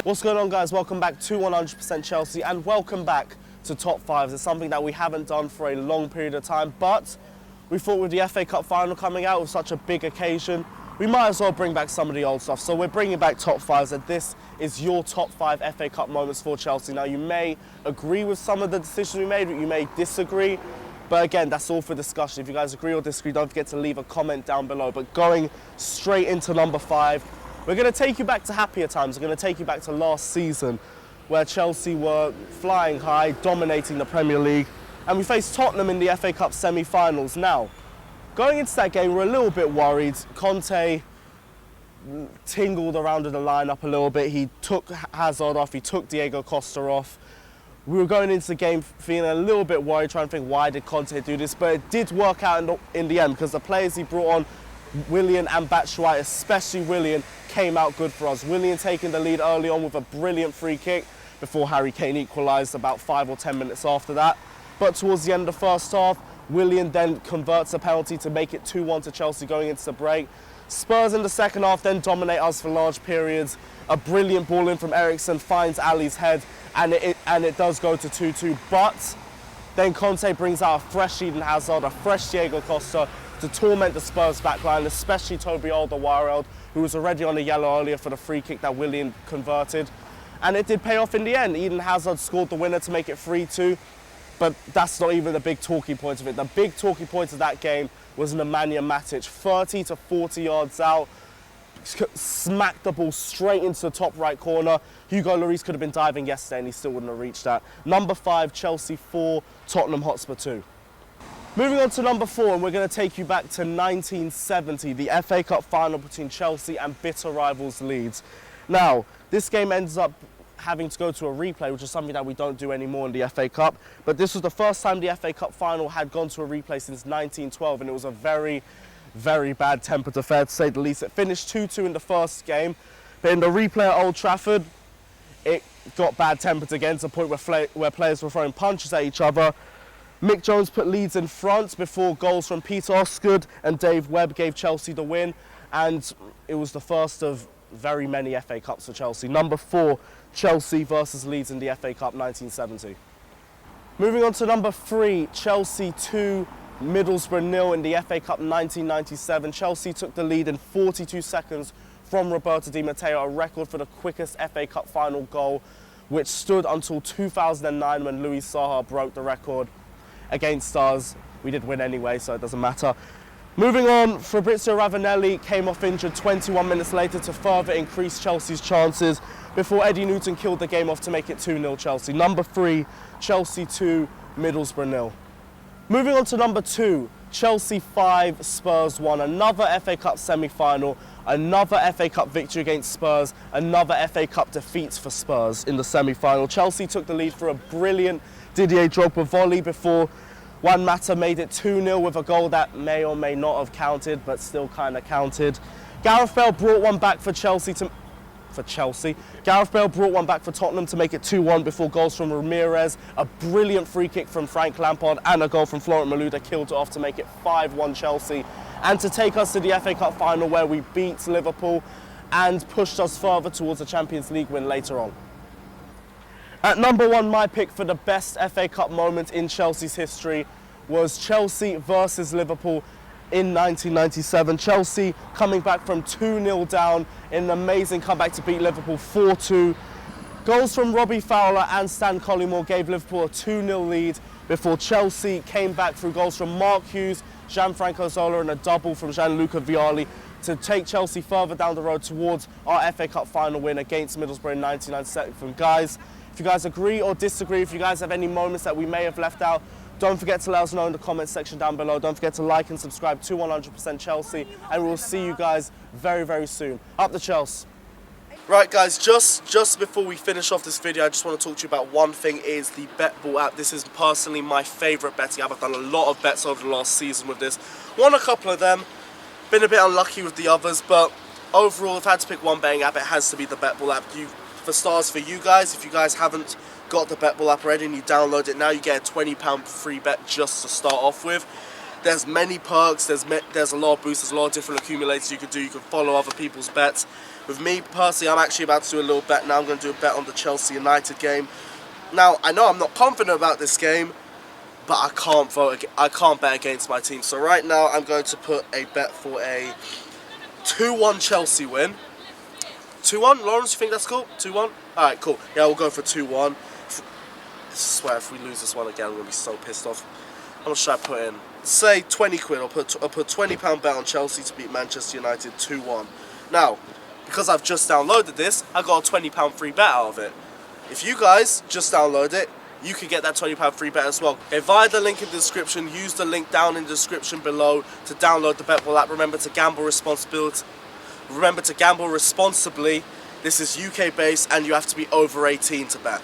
What's going on, guys? Welcome back to 100% Chelsea and welcome back to Top 5s. It's something that we haven't done for a long period of time, but we thought with the FA Cup final coming out with such a big occasion, we might as well bring back some of the old stuff. So we're bringing back Top 5s, and this is your Top 5 FA Cup moments for Chelsea. Now, you may agree with some of the decisions we made, you may disagree, but again, that's all for discussion. If you guys agree or disagree, don't forget to leave a comment down below. But going straight into number 5, we're going to take you back to happier times. We're going to take you back to last season, where Chelsea were flying high, dominating the Premier League, and we faced Tottenham in the FA Cup semi-finals. Now, going into that game, we're a little bit worried. Conte tingled around in the lineup a little bit. He took Hazard off, he took Diego Costa off. We were going into the game feeling a little bit worried, trying to think, why did Conte do this? But it did work out in the end, because the players he brought on, Willian and Batshuayi, especially Willian, came out good for us. Willian taking the lead early on with a brilliant free kick before Harry Kane equalised about 5 or 10 minutes after that. But towards the end of the first half, Willian then converts a penalty to make it 2-1 to Chelsea going into the break. Spurs in the second half then dominate us for large periods. A brilliant ball in from Eriksen finds Ali's head, and it does go to 2-2. But then Conte brings out a fresh Eden Hazard, a fresh Diego Costa to torment the Spurs backline, especially Toby Alderweireld, who was already on a yellow earlier for the free kick that Willian converted. And it did pay off in the end. Eden Hazard scored the winner to make it 3-2. But that's not even the big talking point of it. The big talking point of that game was Nemanja Matic, 30 to 40 yards out, smacked the ball straight into the top right corner. Hugo Lloris could have been diving yesterday and he still wouldn't have reached that. Number 5, Chelsea 4, Tottenham Hotspur 2. Moving on to number 4, and we're going to take you back to 1970, the FA Cup final between Chelsea and bitter rivals Leeds. Now, this game ends up having to go to a replay, which is something that we don't do anymore in the FA Cup. But this was the first time the FA Cup final had gone to a replay since 1912, and it was a very, very bad tempered affair, to say the least. It finished 2-2 in the first game, but in the replay at Old Trafford, it got bad tempered again to the point where players were throwing punches at each other. Mick Jones put Leeds in front before goals from Peter Osgood and Dave Webb gave Chelsea the win, and it was the first of very many FA Cups for Chelsea. Number 4, Chelsea versus Leeds in the FA Cup 1970. Moving on to number 3, Chelsea 2, Middlesbrough 0 in the FA Cup 1997. Chelsea took the lead in 42 seconds from Roberto Di Matteo, a record for the quickest FA Cup final goal, which stood until 2009 when Louis Saha broke the record against us. We did win anyway, so it doesn't matter. Moving on, Fabrizio Ravanelli came off injured 21 minutes later to further increase Chelsea's chances before Eddie Newton killed the game off to make it 2-0 Chelsea. Number 3, Chelsea 2, Middlesbrough 0. Moving on to number 2, Chelsea 5, Spurs 1. Another FA Cup semi-final, another FA Cup victory against Spurs, another FA Cup defeat for Spurs in the semi-final. Chelsea took the lead for a brilliant Didier Drogba volley before Juan Mata made it 2-0 with a goal that may or may not have counted, but still kind of counted. Gareth Bale brought one back for Chelsea. Gareth Bale brought one back for Tottenham to make it 2-1 before goals from Ramirez, a brilliant free kick from Frank Lampard, and a goal from Florent Malouda killed it off to make it 5-1 Chelsea, and to take us to the FA Cup final where we beat Liverpool and pushed us further towards a Champions League win later on. At number 1, my pick for the best FA Cup moment in Chelsea's history was Chelsea versus Liverpool in 1997. Chelsea coming back from 2-0 down in an amazing comeback to beat Liverpool 4-2. Goals from Robbie Fowler and Stan Collymore gave Liverpool a 2-0 lead before Chelsea came back through goals from Mark Hughes, Gianfranco Zola and a double from Gianluca Vialli to take Chelsea further down the road towards our FA Cup final win against Middlesbrough in 1997. Guys, if you guys agree or disagree, if you guys have any moments that we may have left out, don't forget to let us know in the comments section down below. Don't forget to like and subscribe to 100% Chelsea, and we'll see you guys very, very soon. Up the Chelsea. Right guys, just before we finish off this video, I just want to talk to you about one thing, is the BetBall app. This is personally my favourite betting app. I've done a lot of bets over the last season with this. Won a couple of them, been a bit unlucky with the others, but overall if I had to pick one betting app, it has to be the BetBall app. For stars for you guys, if you guys haven't got the BetBall app already and you download it now, you get a £20 free bet just to start off with. There's many perks, there's a lot of boosts, there's a lot of different accumulators you can do. You can follow other people's bets. With me personally, I'm actually about to do a little bet now. I'm going to do a bet on the Chelsea United game. Now, I know I'm not confident about this game, but I can't bet against my team. So right now, I'm going to put a bet for a 2-1 Chelsea win. 2-1, Lawrence, you think that's cool? 2-1? Alright, cool. Yeah, we'll go for 2-1. I swear, if we lose this one again, I'm going to be so pissed off. How much should I put in? Say 20 quid. I'll put £20 bet on Chelsea to beat Manchester United 2-1. Now, because I've just downloaded this, I got a £20 free bet out of it. If you guys just download it, you can get that £20 free bet as well. Okay, via the link in the description, use the link down in the description below to download the Betwell app. Remember to gamble responsibly. This is UK based and you have to be over 18 to bet.